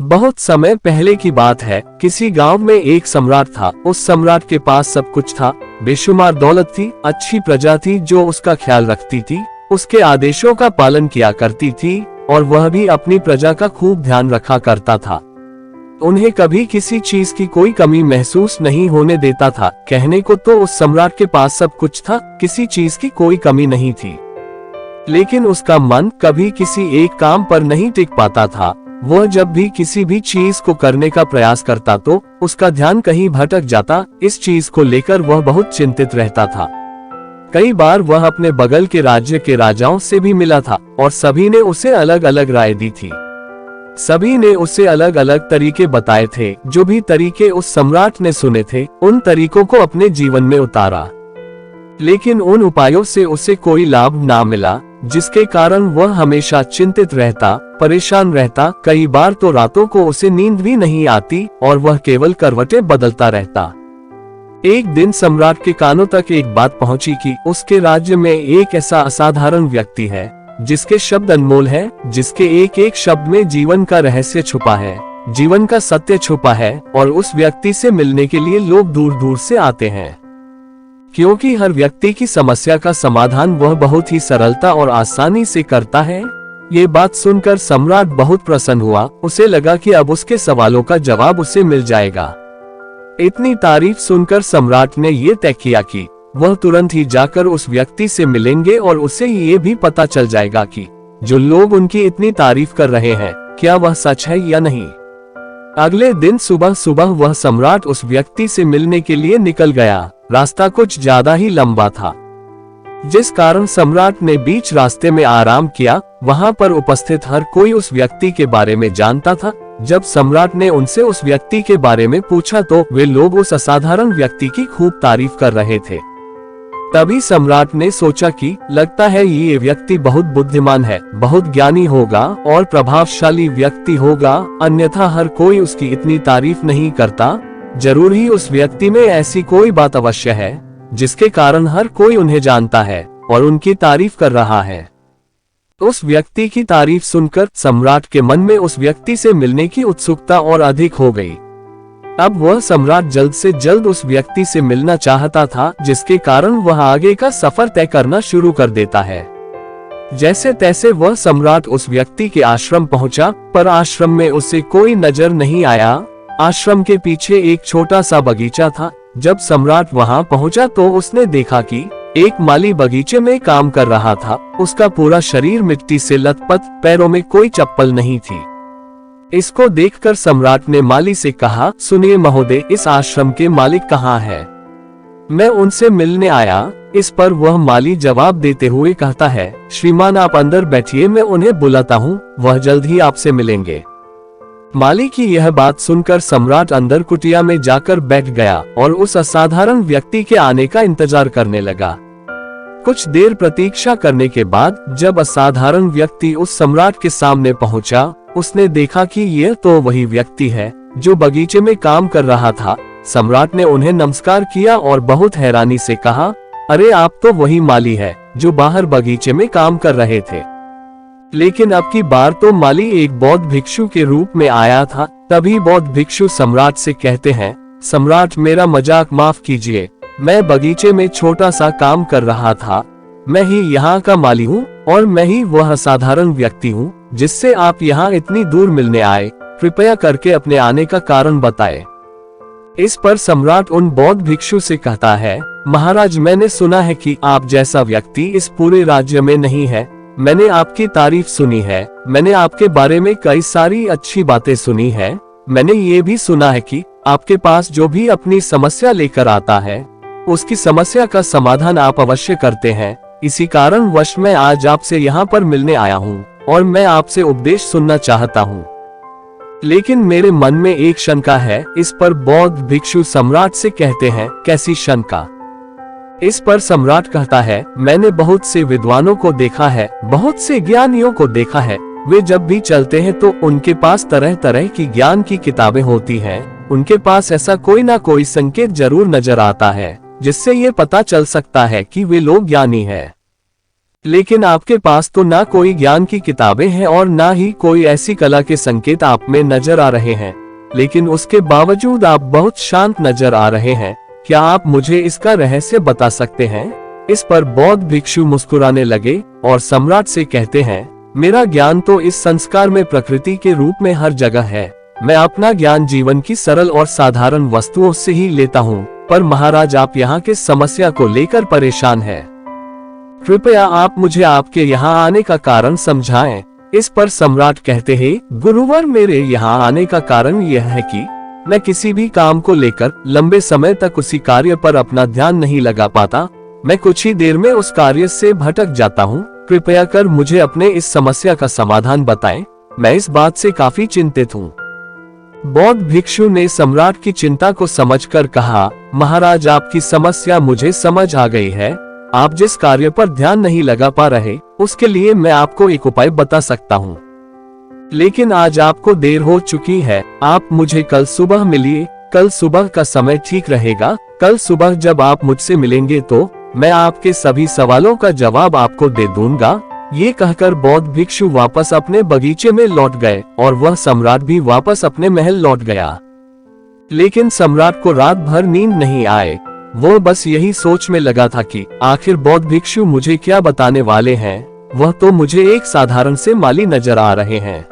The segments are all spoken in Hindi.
बहुत समय पहले की बात है। किसी गांव में एक सम्राट था। उस सम्राट के पास सब कुछ था। बेशुमार दौलत थी, अच्छी प्रजा थी जो उसका ख्याल रखती थी, उसके आदेशों का पालन किया करती थी और वह भी अपनी प्रजा का खूब ध्यान रखा करता था। उन्हें कभी किसी चीज की कोई कमी महसूस नहीं होने देता था। कहने को तो उस सम्राट के पास सब कुछ था, किसी चीज की कोई कमी नहीं थी, लेकिन उसका मन कभी किसी एक काम पर नहीं टिक पाता था। वह जब भी किसी भी चीज को करने का प्रयास करता तो उसका ध्यान कहीं भटक जाता। इस चीज को लेकर वह बहुत चिंतित रहता था। कई बार वह अपने बगल के राज्य के राजाओं से भी मिला था और सभी ने उसे अलग अलग राय दी थी। सभी ने उसे अलग अलग तरीके बताए थे। जो भी तरीके उस सम्राट ने सुने थे, उन तरीकों को अपने जीवन में उतारा, लेकिन उन उपायों से उसे कोई लाभ ना मिला, जिसके कारण वह हमेशा चिंतित रहता, परेशान रहता। कई बार तो रातों को उसे नींद भी नहीं आती और वह केवल करवटें बदलता रहता। एक दिन सम्राट के कानों तक एक बात पहुंची कि उसके राज्य में एक ऐसा असाधारण व्यक्ति है जिसके शब्द अनमोल है, जिसके एक एक शब्द में जीवन का रहस्य छुपा है, जीवन का सत्य छुपा है, और उस व्यक्ति से मिलने के लिए लोग दूर दूर से आते हैं, क्योंकि हर व्यक्ति की समस्या का समाधान वह बहुत ही सरलता और आसानी से करता है। ये बात सुनकर सम्राट बहुत प्रसन्न हुआ। उसे लगा कि अब उसके सवालों का जवाब उसे मिल जाएगा। इतनी तारीफ सुनकर सम्राट ने ये तय किया कि वह तुरंत ही जाकर उस व्यक्ति से मिलेंगे और उसे ये भी पता चल जाएगा कि जो लोग उनकी इतनी तारीफ कर रहे हैं, क्या वह सच है या नहीं। अगले दिन सुबह सुबह वह सम्राट उस व्यक्ति से मिलने के लिए निकल गया। रास्ता कुछ ज्यादा ही लंबा था, जिस कारण सम्राट ने बीच रास्ते में आराम किया। वहां पर उपस्थित हर कोई उस व्यक्ति के बारे में जानता था। जब सम्राट ने उनसे उस व्यक्ति के बारे में पूछा तो वे लोग उस असाधारण व्यक्ति की खूब तारीफ कर रहे थे। तभी सम्राट ने सोचा कि लगता है ये व्यक्ति बहुत बुद्धिमान है, बहुत ज्ञानी होगा और प्रभावशाली व्यक्ति होगा, अन्यथा हर कोई उसकी इतनी तारीफ नहीं करता। जरूर ही उस व्यक्ति में ऐसी कोई बात अवश्य है जिसके कारण हर कोई उन्हें जानता है और उनकी तारीफ कर रहा है। उस व्यक्ति की तारीफ सुनकर सम्राट के मन में उस व्यक्ति से मिलने की उत्सुकता और अधिक हो गई। अब वह सम्राट जल्द से जल्द उस व्यक्ति से मिलना चाहता था, जिसके कारण वह आगे का सफर तय करना शुरू कर देता है। जैसे तैसे वह सम्राट उस व्यक्ति के आश्रम पहुंचा, पर आश्रम में उसे कोई नजर नहीं आया। आश्रम के पीछे एक छोटा सा बगीचा था। जब सम्राट वहां पहुंचा तो उसने देखा कि एक माली बगीचे में काम कर रहा था। उसका पूरा शरीर मिट्टी से लथपथ, पैरों में कोई चप्पल नहीं थी। इसको देखकर सम्राट ने माली से कहा, सुनिए महोदय, इस आश्रम के मालिक कहाँ है? मैं उनसे मिलने आया। इस पर वह माली जवाब देते हुए कहता है, श्रीमान आप अंदर बैठिए, मैं उन्हें बुलाता हूँ, वह जल्द ही आपसे मिलेंगे। माली की यह बात सुनकर सम्राट अंदर कुटिया में जाकर बैठ गया और उस असाधारण व्यक्ति के आने का इंतजार करने लगा। कुछ देर प्रतीक्षा करने के बाद जब असाधारण व्यक्ति उस सम्राट के सामने पहुंचा, उसने देखा कि यह तो वही व्यक्ति है जो बगीचे में काम कर रहा था। सम्राट ने उन्हें नमस्कार किया और बहुत हैरानी से कहा, अरे आप तो वही माली है जो बाहर बगीचे में काम कर रहे थे। लेकिन अब की बार तो माली एक बौद्ध भिक्षु के रूप में आया था। तभी बौद्ध भिक्षु सम्राट से कहते हैं, सम्राट मेरा मजाक माफ कीजिए, मैं बगीचे में छोटा सा काम कर रहा था। मैं ही यहाँ का माली हूँ और मैं ही वह असाधारण व्यक्ति हूँ जिससे आप यहाँ इतनी दूर मिलने आए। कृपया करके अपने आने का कारण बताएं। इस पर सम्राट उन बौद्ध भिक्षु से कहता है, महाराज मैंने सुना है कि आप जैसा व्यक्ति इस पूरे राज्य में नहीं है। मैंने आपकी तारीफ सुनी है, मैंने आपके बारे में कई सारी अच्छी बातें सुनी है। मैंने ये भी सुना है कि आपके पास जो भी अपनी समस्या लेकर आता है, उसकी समस्या का समाधान आप अवश्य करते हैं। इसी कारण वश मैं आज आपसे यहाँ पर मिलने आया हूँ और मैं आपसे उपदेश सुनना चाहता हूँ। लेकिन मेरे मन में एक शंका है। इस पर बौद्ध भिक्षु सम्राट से कहते हैं, कैसी शंका? इस पर सम्राट कहता है, मैंने बहुत से विद्वानों को देखा है, बहुत से ज्ञानियों को देखा है। वे जब भी चलते हैं तो उनके पास तरह तरह की ज्ञान की किताबें होती हैं। उनके पास ऐसा कोई ना कोई संकेत जरूर नजर आता है जिससे ये पता चल सकता है कि वे लोग ज्ञानी हैं। लेकिन आपके पास तो ना कोई ज्ञान की किताबें हैं और ना ही कोई ऐसी कला के संकेत आप में नजर आ रहे हैं, लेकिन उसके बावजूद आप बहुत शांत नजर आ रहे हैं। क्या आप मुझे इसका रहस्य बता सकते हैं? इस पर बौद्ध भिक्षु मुस्कुराने लगे और सम्राट से कहते हैं, मेरा ज्ञान तो इस संस्कार में प्रकृति के रूप में हर जगह है। मैं अपना ज्ञान जीवन की सरल और साधारण वस्तुओं से ही लेता हूँ, पर महाराज आप यहाँ के समस्या को लेकर परेशान है। कृपया आप मुझे आपके यहाँ आने का कारण समझाएं। इस पर सम्राट कहते हैं, गुरुवर मेरे यहाँ आने का कारण यह है कि मैं किसी भी काम को लेकर लंबे समय तक उसी कार्य पर अपना ध्यान नहीं लगा पाता। मैं कुछ ही देर में उस कार्य से भटक जाता हूँ। कृपया कर मुझे अपने इस समस्या का समाधान बताएं। मैं इस बात से काफी चिंतित हूँ। बौद्ध भिक्षु ने सम्राट की चिंता को समझकर कहा, महाराज आपकी समस्या मुझे समझ आ गई है। आप जिस कार्य पर ध्यान नहीं लगा पा रहे, उसके लिए मैं आपको एक उपाय बता सकता हूँ, लेकिन आज आपको देर हो चुकी है। आप मुझे कल सुबह मिलिए। कल सुबह का समय ठीक रहेगा। कल सुबह जब आप मुझसे मिलेंगे तो मैं आपके सभी सवालों का जवाब आपको दे दूंगा। ये कहकर बौद्ध भिक्षु वापस अपने बगीचे में लौट गए और वह सम्राट भी वापस अपने महल लौट गया। लेकिन सम्राट को रात भर नींद नहीं आए। वो बस यही सोच में लगा था कि आखिर बौद्ध भिक्षु मुझे क्या बताने वाले हैं। वह तो मुझे एक साधारण से माली नजर आ रहे हैं,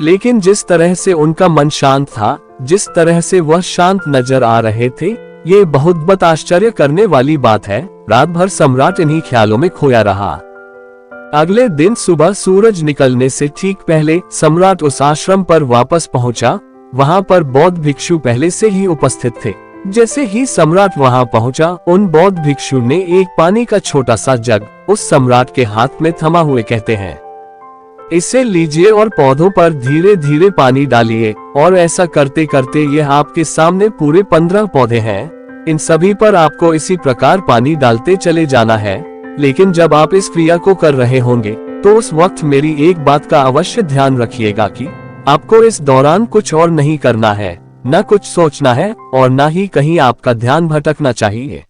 लेकिन जिस तरह से उनका मन शांत था, जिस तरह से वह शांत नजर आ रहे थे, ये बहुत आश्चर्य करने वाली बात है। रात भर सम्राट इन्हीं ख्यालों में खोया रहा। अगले दिन सुबह सूरज निकलने से ठीक पहले सम्राट उस आश्रम पर वापस पहुंचा। वहां पर बौद्ध भिक्षु पहले से ही उपस्थित थे। जैसे ही सम्राट वहां पहुंचा, उन बौद्ध भिक्षु ने एक पानी का छोटा सा जग उस सम्राट के हाथ में थमा हुए कहते हैं, इसे लीजिए और पौधों पर धीरे धीरे पानी डालिए। और ऐसा करते करते यह आपके सामने पूरे 15 पौधे हैं। इन सभी पर आपको इसी प्रकार पानी डालते चले जाना है। लेकिन जब आप इस क्रिया को कर रहे होंगे तो उस वक्त मेरी एक बात का अवश्य ध्यान रखिएगा कि आपको इस दौरान कुछ और नहीं करना है, न कुछ सोचना है और न ही कहीं आपका ध्यान भटकना चाहिए।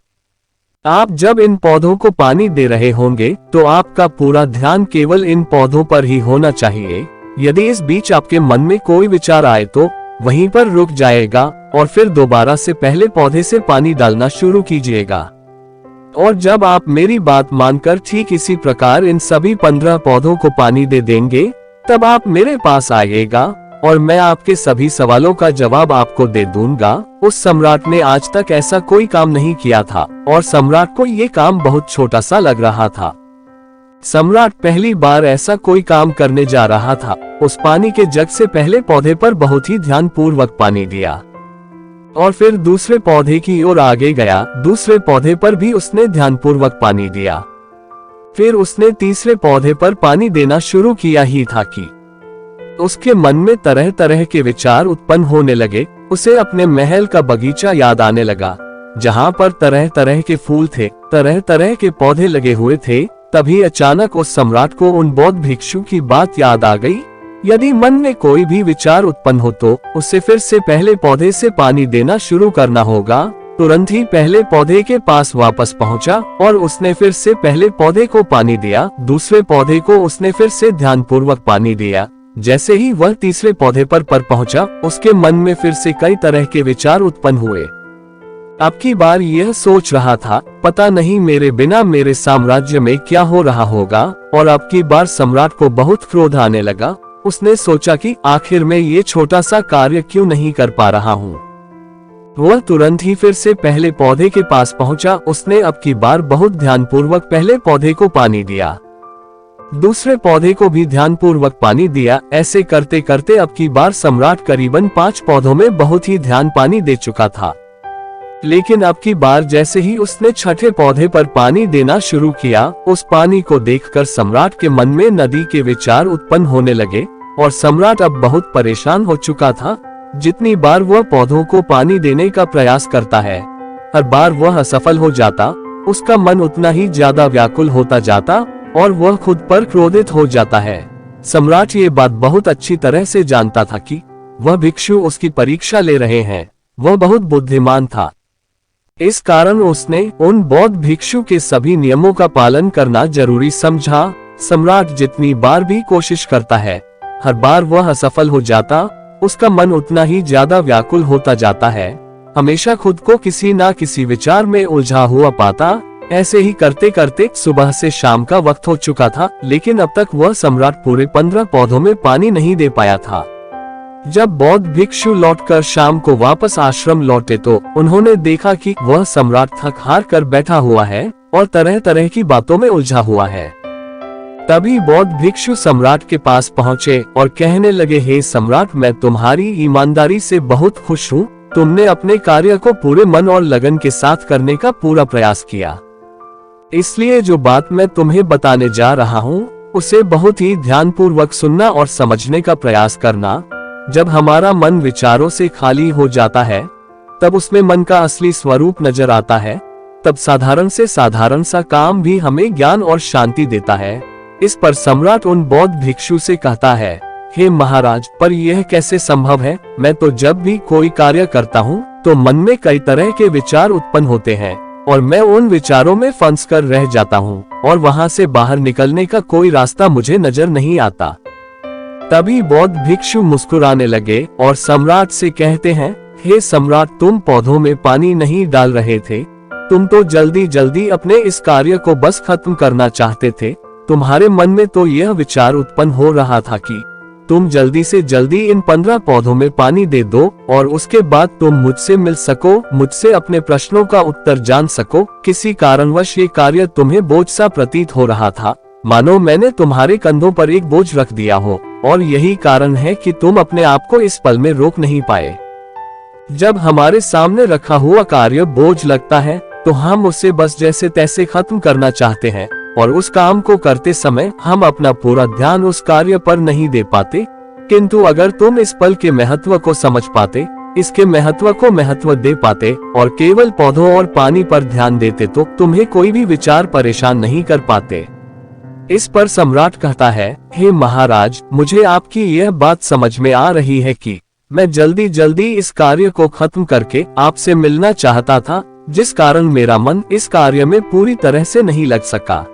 आप जब इन पौधों को पानी दे रहे होंगे तो आपका पूरा ध्यान केवल इन पौधों पर ही होना चाहिए। यदि इस बीच आपके मन में कोई विचार आए तो वहीं पर रुक जाएगा और फिर दोबारा से पहले पौधे से पानी डालना शुरू कीजिएगा। और जब आप मेरी बात मानकर ठीक इसी प्रकार इन सभी 15 पौधों को पानी दे देंगे, तब आप मेरे पास आइएगा और मैं आपके सभी सवालों का जवाब आपको दे दूंगा। उस सम्राट ने आज तक ऐसा कोई काम नहीं किया था और सम्राट को ये काम बहुत छोटा सा लग रहा था। सम्राट पहली बार ऐसा कोई काम करने जा रहा था। उस पानी के जग से पहले पौधे पर बहुत ही ध्यानपूर्वक पानी दिया और फिर दूसरे पौधे की ओर आगे गया। दूसरे पौधे पर भी उसने ध्यानपूर्वक पानी दिया। फिर उसने तीसरे पौधे पर पानी देना शुरू किया ही था कि उसके मन में तरह तरह के विचार उत्पन्न होने लगे। उसे अपने महल का बगीचा याद आने लगा, जहाँ पर तरह तरह के फूल थे, तरह तरह के पौधे लगे हुए थे। तभी अचानक उस सम्राट को उन बौद्ध भिक्षु की बात याद आ गई। यदि मन में कोई भी विचार उत्पन्न हो तो उसे फिर से पहले पौधे से पानी देना शुरू करना होगा। तुरंत ही पहले पौधे के पास वापस पहुंचा और उसने फिर से पहले पौधे को पानी दिया। दूसरे पौधे को उसने फिर से ध्यानपूर्वक पानी दिया। जैसे ही वह तीसरे पौधे पर पहुंचा, उसके मन में फिर से कई तरह के विचार उत्पन्न हुए। अब की बार यह सोच रहा था, पता नहीं मेरे बिना मेरे साम्राज्य में क्या हो रहा होगा। और अब की बार सम्राट को बहुत क्रोध आने लगा। उसने सोचा कि आखिर मैं ये छोटा सा कार्य क्यों नहीं कर पा रहा हूँ। वह तुरंत ही फिर से पहले पौधे के पास पहुंचा। उसने अब की बार बहुत ध्यानपूर्वक पहले पौधे को पानी दिया, दूसरे पौधे को भी ध्यानपूर्वक पानी दिया। ऐसे करते करते अब की बार सम्राट करीबन 5 पौधों में बहुत ही ध्यान पानी दे चुका था। लेकिन अब की बार जैसे ही उसने छठे पौधे पर पानी देना शुरू किया, उस पानी को देखकर सम्राट के मन में नदी के विचार उत्पन्न होने लगे और सम्राट अब बहुत परेशान हो चुका था। जितनी बार वह पौधों को पानी देने का प्रयास करता है, हर बार वह असफल हो जाता। उसका मन उतना ही ज्यादा व्याकुल होता जाता और वह खुद पर क्रोधित हो जाता है। सम्राट ये बात बहुत अच्छी तरह से जानता था कि वह भिक्षु उसकी परीक्षा ले रहे हैं। वह बहुत बुद्धिमान था, इस कारण उसने उन बौद्ध भिक्षु के सभी नियमों का पालन करना जरूरी समझा। सम्राट जितनी बार भी कोशिश करता है, हर बार वह असफल हो जाता। उसका मन उतना ही ज्यादा व्याकुल होता जाता है, हमेशा खुद को किसी ना किसी विचार में उलझा हुआ पाता। ऐसे ही करते करते सुबह से शाम का वक्त हो चुका था, लेकिन अब तक वह सम्राट पूरे 15 पौधों में पानी नहीं दे पाया था। जब बौद्ध भिक्षु लौटकर शाम को वापस आश्रम लौटे तो उन्होंने देखा कि वह सम्राट थक हार कर बैठा हुआ है और तरह तरह की बातों में उलझा हुआ है। तभी बौद्ध भिक्षु सम्राट के पास पहुँचे और कहने लगे, हे सम्राट, मैं तुम्हारी ईमानदारी से बहुत खुश हूँ। तुमने अपने कार्य को पूरे मन और लगन के साथ करने का पूरा प्रयास किया, इसलिए जो बात मैं तुम्हें बताने जा रहा हूँ उसे बहुत ही ध्यानपूर्वक सुनना और समझने का प्रयास करना। जब हमारा मन विचारों से खाली हो जाता है, तब उसमें मन का असली स्वरूप नजर आता है। तब साधारण से साधारण सा काम भी हमें ज्ञान और शांति देता है। इस पर सम्राट उन बौद्ध भिक्षु से कहता है, हे महाराज, पर यह कैसे संभव है? मैं तो जब भी कोई कार्य करता हूँ तो मन में कई तरह के विचार उत्पन्न होते हैं और मैं उन विचारों में फंस कर रह जाता हूँ और वहाँ से बाहर निकलने का कोई रास्ता मुझे नजर नहीं आता। तभी बौद्ध भिक्षु मुस्कुराने लगे और सम्राट से कहते हैं, हे सम्राट, तुम पौधों में पानी नहीं डाल रहे थे, तुम तो जल्दी जल्दी अपने इस कार्य को बस खत्म करना चाहते थे। तुम्हारे मन में तो यह विचार उत्पन्न हो रहा था कि तुम जल्दी से जल्दी इन 15 पौधों में पानी दे दो और उसके बाद तुम मुझसे मिल सको, मुझसे अपने प्रश्नों का उत्तर जान सको। किसी कारणवश ये कार्य तुम्हें बोझ सा प्रतीत हो रहा था, मानो मैंने तुम्हारे कंधों पर एक बोझ रख दिया हो, और यही कारण है कि तुम अपने आप को इस पल में रोक नहीं पाए। जब हमारे सामने रखा हुआ कार्य बोझ लगता है तो हम उसे बस जैसे तैसे खत्म करना चाहते हैं और उस काम को करते समय हम अपना पूरा ध्यान उस कार्य पर नहीं दे पाते। किंतु अगर तुम इस पल के महत्व को समझ पाते, इसके महत्व को महत्व दे पाते और केवल पौधों और पानी पर ध्यान देते तो तुम्हें कोई भी विचार परेशान नहीं कर पाते। इस पर सम्राट कहता है, हे महाराज, मुझे आपकी यह बात समझ में आ रही है कि मैं जल्दी जल्दी इस कार्य को खत्म करके आपसे मिलना चाहता था, जिस कारण मेरा मन इस कार्य में पूरी तरह से नहीं लग सका।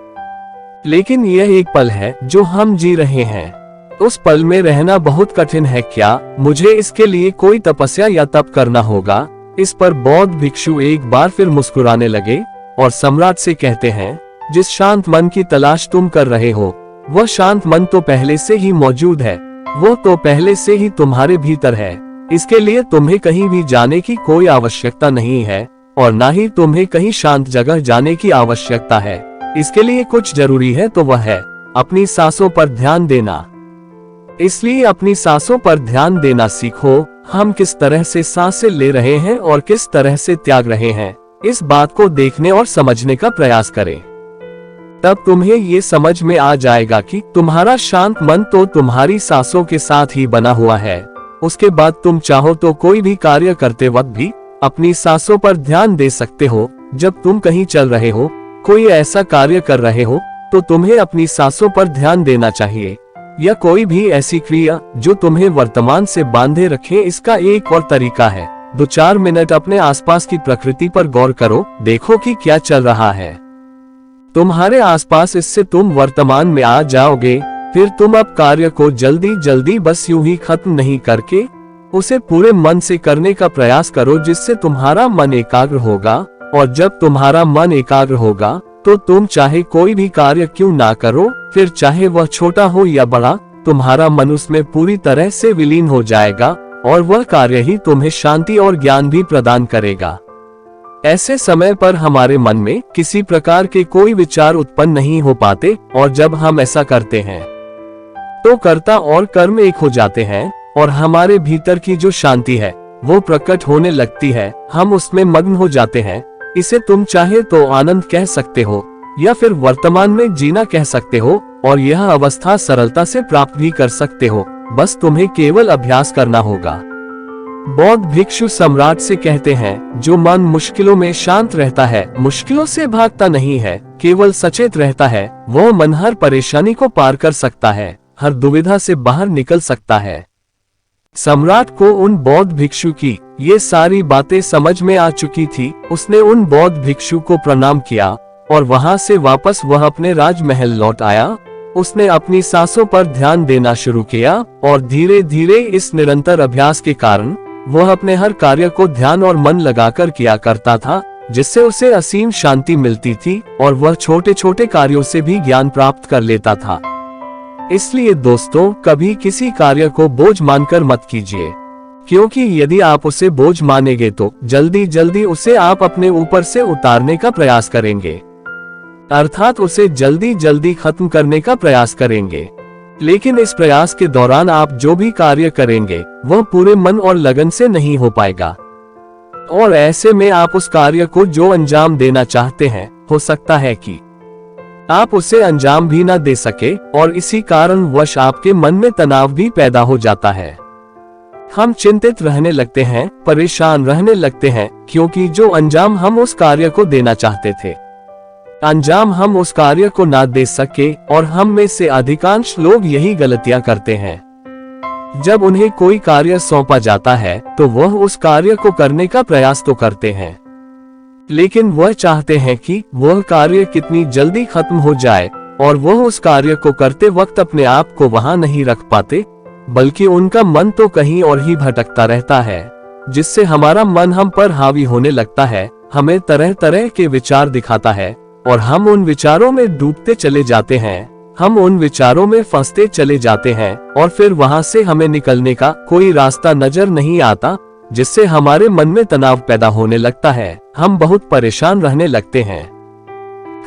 लेकिन यह एक पल है जो हम जी रहे हैं, उस पल में रहना बहुत कठिन है। क्या मुझे इसके लिए कोई तपस्या या तप करना होगा? इस पर बौद्ध भिक्षु एक बार फिर मुस्कुराने लगे और सम्राट से कहते हैं, जिस शांत मन की तलाश तुम कर रहे हो, वह शांत मन तो पहले से ही मौजूद है, वो तो पहले से ही तुम्हारे भीतर है। इसके लिए तुम्हें कहीं भी जाने की कोई आवश्यकता नहीं है और ना ही तुम्हें कहीं शांत जगह जाने की आवश्यकता है। इसके लिए कुछ जरूरी है तो वह है अपनी सांसों पर ध्यान देना। इसलिए अपनी सांसों पर ध्यान देना सीखो। हम किस तरह से सांसें ले रहे हैं और किस तरह से त्याग रहे हैं, इस बात को देखने और समझने का प्रयास करें। तब तुम्हें ये समझ में आ जाएगा कि तुम्हारा शांत मन तो तुम्हारी सांसों के साथ ही बना हुआ है। उसके बाद तुम चाहो तो कोई भी कार्य करते वक्त भी अपनी सांसों पर ध्यान दे सकते हो। जब तुम कहीं चल रहे हो, कोई ऐसा कार्य कर रहे हो, तो तुम्हें अपनी सांसों पर ध्यान देना चाहिए। या कोई भी ऐसी क्रिया जो तुम्हें वर्तमान से बांधे रखे, इसका एक और तरीका है, 2-4 मिनट अपने आसपास की प्रकृति पर गौर करो, देखो कि क्या चल रहा है तुम्हारे आसपास। इससे तुम वर्तमान में आ जाओगे। फिर तुम अब कार्य को जल्दी जल्दी बस यूं ही खत्म नहीं करके उसे पूरे मन से करने का प्रयास करो, जिससे तुम्हारा मन एकाग्र होगा। और जब तुम्हारा मन एकाग्र होगा तो तुम चाहे कोई भी कार्य क्यों ना करो, फिर चाहे वह छोटा हो या बड़ा, तुम्हारा मन उसमें पूरी तरह से विलीन हो जाएगा और वह कार्य ही तुम्हें शांति और ज्ञान भी प्रदान करेगा। ऐसे समय पर हमारे मन में किसी प्रकार के कोई विचार उत्पन्न नहीं हो पाते और जब हम ऐसा करते हैं तो कर्ता और कर्म एक हो जाते हैं और हमारे भीतर की जो शांति है वो प्रकट होने लगती है। हम उसमें मग्न हो जाते हैं। इसे तुम चाहे तो आनंद कह सकते हो या फिर वर्तमान में जीना कह सकते हो और यह अवस्था सरलता से प्राप्त भी कर सकते हो। बस तुम्हें केवल अभ्यास करना होगा। बौद्ध भिक्षु सम्राट से कहते हैं, जो मन मुश्किलों में शांत रहता है, मुश्किलों से भागता नहीं है, केवल सचेत रहता है, वह मन हर परेशानी को पार कर सकता है, हर दुविधा से बाहर निकल सकता है। सम्राट को उन बौद्ध भिक्षु की ये सारी बातें समझ में आ चुकी थी। उसने उन बौद्ध भिक्षु को प्रणाम किया और वहां से वापस वह अपने राजमहल लौट आया। उसने अपनी सांसों पर ध्यान देना शुरू किया और धीरे धीरे इस निरंतर अभ्यास के कारण वह अपने हर कार्य को ध्यान और मन लगाकर किया करता था, जिससे उसे असीम शांति मिलती थी और वह छोटे छोटे कार्यों से भी ज्ञान प्राप्त कर लेता था। इसलिए दोस्तों, कभी किसी कार्य को बोझ मानकर मत कीजिए, क्योंकि यदि आप उसे बोझ मानेंगे तो जल्दी जल्दी उसे आप अपने ऊपर से उतारने का प्रयास करेंगे, अर्थात उसे जल्दी जल्दी खत्म करने का प्रयास करेंगे। लेकिन इस प्रयास के दौरान आप जो भी कार्य करेंगे वह पूरे मन और लगन से नहीं हो पाएगा, और ऐसे में आप उस कार्य को जो अंजाम देना चाहते हैं, हो सकता है कि आप उसे अंजाम भी न दे सके, और इसी कारणवश आपके मन में तनाव भी पैदा हो जाता है। हम चिंतित रहने लगते हैं, परेशान रहने लगते हैं, क्योंकि जो अंजाम हम उस कार्य को देना चाहते थे, अंजाम हम उस कार्य को ना दे सके। और हम में से अधिकांश लोग यही गलतियां करते हैं। जब उन्हें कोई कार्य सौंपा जाता है तो वह उस कार्य को करने का प्रयास तो करते हैं, लेकिन वह चाहते हैं कि वह कार्य कितनी जल्दी खत्म हो जाए, और वह उस कार्य को करते वक्त अपने आप को वहां नहीं रख पाते, बल्कि उनका मन तो कहीं और ही भटकता रहता है, जिससे हमारा मन हम पर हावी होने लगता है, हमें तरह तरह के विचार दिखाता है और हम उन विचारों में डूबते चले जाते हैं, हम उन विचारों में फंसते चले जाते हैं, और फिर वहां से हमें निकलने का कोई रास्ता नजर नहीं आता, जिससे हमारे मन में तनाव पैदा होने लगता है। हम बहुत परेशान रहने लगते हैं।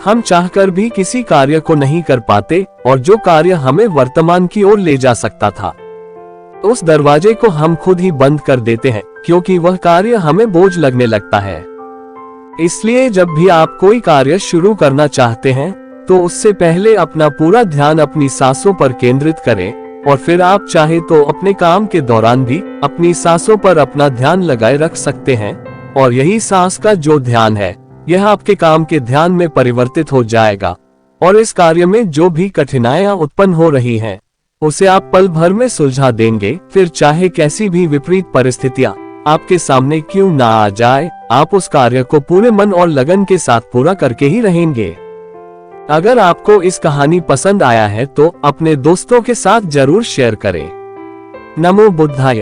हम चाहकर भी किसी कार्य को नहीं कर पाते, और जो कार्य हमें वर्तमान की ओर ले जा सकता था, उस दरवाजे को हम खुद ही बंद कर देते हैं, क्योंकि वह कार्य हमें बोझ लगने लगता है। इसलिए जब भी आप कोई कार्य शुरू करना चाहते हैं तो उससे पहले अपना पूरा ध्यान अपनी सांसों पर केंद्रित करें, और फिर आप चाहे तो अपने काम के दौरान भी अपनी सांसों पर अपना ध्यान लगाए रख सकते हैं, और यही सांस का जो ध्यान है यह आपके काम के ध्यान में परिवर्तित हो जाएगा, और इस कार्य में जो भी कठिनाइयां उत्पन्न हो रही हैं उसे आप पल भर में सुलझा देंगे। फिर चाहे कैसी भी विपरीत परिस्थितियां आपके सामने क्यों ना आ जाए, आप उस कार्य को पूरे मन और लगन के साथ पूरा करके ही रहेंगे। अगर आपको इस कहानी पसंद आया है तो अपने दोस्तों के साथ जरूर शेयर करें। नमो बुद्धाय।